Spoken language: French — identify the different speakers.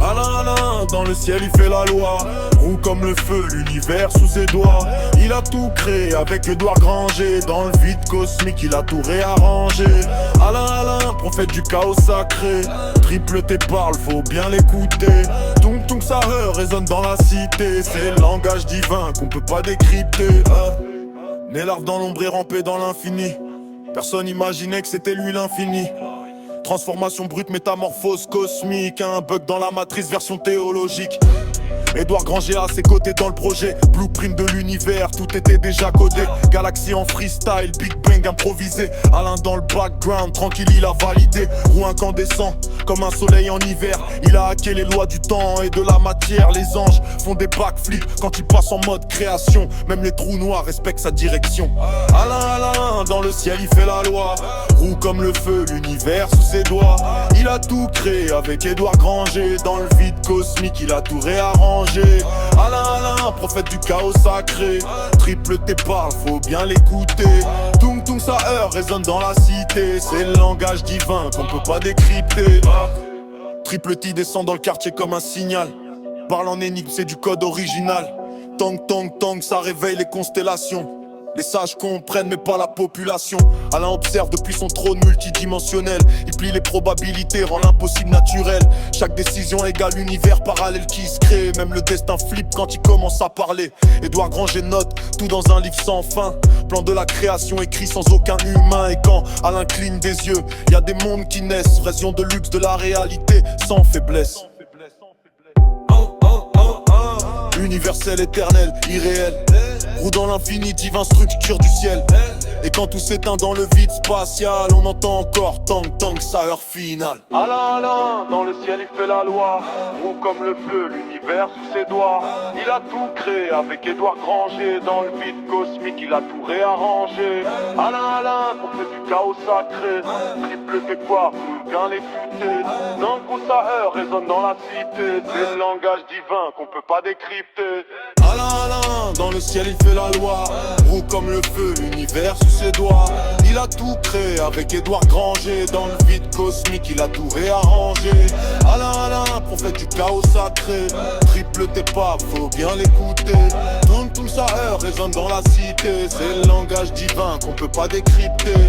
Speaker 1: Alain, Alain, dans le ciel il fait la loi. Roux comme le feu, l'univers sous ses doigts. Il a tout créé avec Edouard Granger. Dans le vide cosmique, il a tout réarrangé. Alain, Alain, prophète du chaos sacré. Triple T parle, faut bien l'écouter. Tung tung ça résonne dans la cité. C'est le langage divin qu'on peut pas décrypter. Né larve dans l'ombre et rampé dans l'infini. Personne imaginait que c'était lui l'infini. Transformation brute, métamorphose cosmique. Un bug dans la matrice, version théologique. Edouard Granger à ses côtés dans le projet. Blueprint de l'univers, tout était déjà codé. Galaxie en freestyle, Big Bang improvisé. Alain dans le background, tranquille il a validé. Roux incandescent, comme un soleil en hiver. Il a hacké les lois du temps et de la matière. Les anges font des backflips quand ils passent en mode création. Même les trous noirs respectent sa direction. Alain, Alain, dans le ciel il fait la loi. Roux comme le feu, l'univers sous ses doigts. Il a tout créé avec Edouard Granger. Dans le vide cosmique, il a tout réarrangé. Alain, Alain, prophète du chaos sacré. Triple T parle, faut bien l'écouter. Tung tung sa heure résonne dans la cité. C'est le langage divin qu'on peut pas décrypter. Triple T descend dans le quartier comme un signal. Parle en énigme, c'est du code original. Tang tang tang, ça réveille les constellations. Les sages comprennent mais pas la population. Alain observe depuis son trône multidimensionnel. Il plie les probabilités, rend l'impossible naturel. Chaque décision égale univers parallèle qui se crée. Même le destin flippe quand il commence à parler. Edouard Granger note tout dans un livre sans fin. Plan de la création écrit sans aucun humain. Et quand Alain cligne des yeux, y a des mondes qui naissent. Vision de luxe de la réalité sans faiblesse. Universel, éternel, irréel. Roux dans l'infini, divin structure du ciel. Et quand tout s'éteint dans le vide spatial, on entend encore tang tang sa heure finale. Alain, Alain, dans le ciel il fait la loi. Roux comme le feu, l'univers sous ses doigts. Il a tout créé avec Edouard Granger. Dans le vide cosmique, il a tout réarrangé. Alain, Alain, prophète du chaos sacré. Triple T quoi, faut bien l'écouter. Dans le coup sa heure résonne dans la cité. C'est le langage divin qu'on peut pas décrypter. Alain, Alain, dans le ciel il fait la loi. Roux comme le feu, l'univers sous ses doigts. Il a tout créé avec Edouard Granger. Dans le vide cosmique, il a tout réarrangé. Alain, Alain, prophète du chaos sacré. Triple T pas, faut bien l'écouter. Donc tout sa heure résonne dans la cité. C'est le langage divin qu'on peut pas décrypter.